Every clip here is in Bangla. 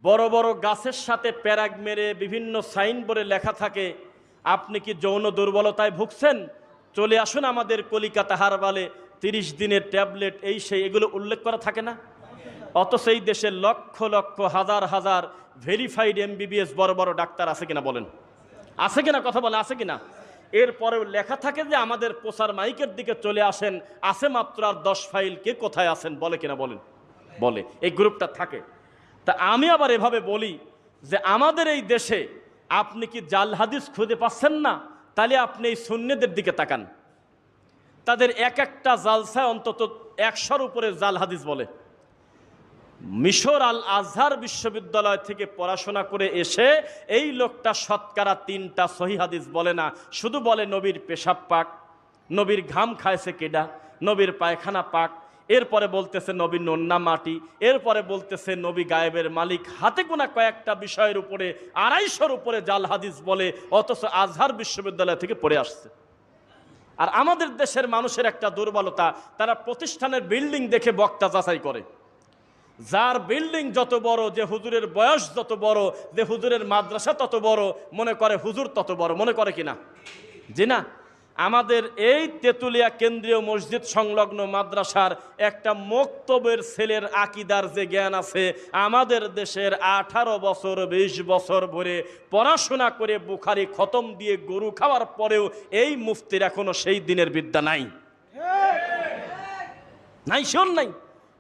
বড় বড় গাছের সাথে প্যারাগ মেরে বিভিন্ন সাইনবোর্ডে লেখা থাকে, আপনি কি যৌন দুর্বলতায় ভুগছেন, চলে আসুন আমাদের কলিকাতা হারবালে, 30 দিনের ট্যাবলেট এই সেই, এগুলো উল্লেখ করা থাকে না? অথচ এই দেশে লক্ষ লক্ষ হাজার হাজার ভেরিফাইড MBBS বড় বড় ডাক্তার আছে কিনা বলেন? আছে কিনা? কথা বলে আছে কিনা? এরপরেও লেখা থাকে যে আমাদের প্রচার মাইকের দিকে চলে আসেন, আছে মাত্র আর 10 ফাইল, কে কোথায় আছেন বলে কিনা বলেন? বলে, এই গ্রুপটা থাকে। তা আমি আবার এভাবে বলি যে আমাদের এই দেশে আপনি কি জাল হাদিস খুঁজে পাচ্ছেন না? তাহলে আপনি এই সুন্নিদের দিকে তাকান, তাদের এক একটা জালসায় অন্তত 100-র উপরে জাল হাদিস বলে। মিশর আল আজহার বিশ্ববিদ্যালয় থেকে পড়াশোনা করে এসে এই লোকটা শতকরা 3টা সহিহ হাদিস বলে না, শুধু বলে নবীর পেশাব পাক, নবীর ঘাম খাইছে কেডা, নবীর পায়খানা পাক, এরপরে বলতেছে নবী নন্না মাটি, এরপরে বলতেছে নবী গায়েবের মালিক। হাতে গোনা কয়েকটা বিষয়ের উপরে 250-র উপরে জাল হাদিস বলে, অথচ আজহার বিশ্ববিদ্যালয় থেকে পড়ে আসছে। আর আমাদের দেশের মানুষের একটা দুর্বলতা, তারা প্রতিষ্ঠানের বিল্ডিং দেখে বক্তা যাচাই করে। যার বিল্ডিং যত বড়, যে হুজুরের বয়স যত বড়, যে হুজুরের মাদ্রাসা তত বড়, মনে করে হুজুর তত বড়, মনে করে কিনা? জি না। আমাদের এই তেঁতুলিয়া কেন্দ্রীয় মসজিদ সংলগ্ন মাদ্রাসার একটা মক্তবের ছেলের আকীদার যে জ্ঞান আছে, আমাদের দেশের 18 বছর 20 বছর ধরে পড়াশোনা করে বুখারি খতম দিয়ে গরু খাওয়ার পরেও এই মুফতির এখনো সেই দিনের বিদ্যা নাই, নাই, শোন নাই।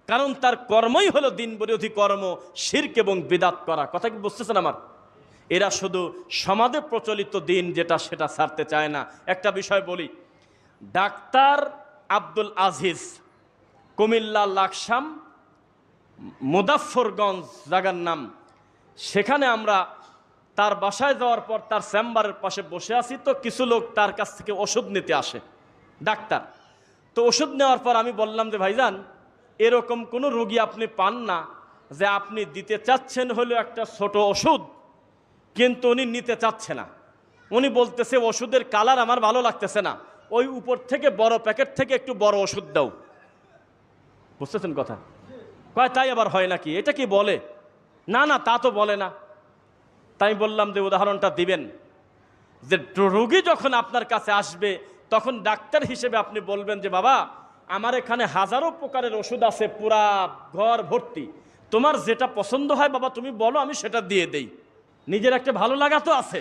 কারণ তার কর্মই হলো দিন বিরোধী কর্ম, শিরক এবং বিদাত করা। কথা কি বুঝতেছেন আমার? এরা শুধু সমাজে প্রচলিত দিন যেটা, সেটা ছাড়তে চায় না। একটা বিষয় বলি, ডাক্তার আব্দুল আজিজ, কুমিল্লা লাকসাম মুজাফফরগঞ্জ জায়গার নাম, সেখানে আমরা তার বাসায় যাওয়ার পর তার চেম্বারের পাশে বসে আছি, তো কিছু লোক তার কাছ থেকে ওষুধ নিতে আসে, ডাক্তার। তো ওষুধ নেওয়ার পর আমি বললাম যে ভাইজান, এরকম কোনো রোগী আপনি পান না যে আপনি দিতে চাচ্ছেন হলো একটা ছোট ওষুধ, কিন্তু উনি নিতে চাচ্ছে না। উনি বলতেছে ওষুধের কালার আমার ভালো লাগতেছে না, ওই উপর থেকে বড় প্যাকেট থেকে একটু বড় ওষুধ দাও। বুঝতেছেন কথা? কয় তাই আবার হয় নাকি? এটা কি বলে? না না, তা তো বলে না। তাই বললাম যে উদাহরণটা দিবেন, যে রোগী যখন আপনার কাছে আসবে তখন ডাক্তার হিসেবে আপনি বলবেন যে বাবা, আমার এখানে হাজারো প্রকারের ওষুধ আছে, পুরা ঘর ভর্তি, তোমার যেটা পছন্দ হয় বাবা তুমি বলো, আমি সেটা দিয়ে দেই। নিজের একটা ভালো লাগা তো আছে,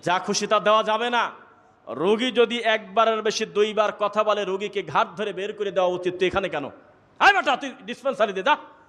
যা খুশি তা দেওয়া যাবে না। রোগী যদি একবারের বেশি 2 বার কথা বলে, রোগীকে ঘাট ধরে বের করে দেওয়া উচিত। তো এখানে কেন? আয় বেটা, তুই ডিসপেন্সারি দে, যা।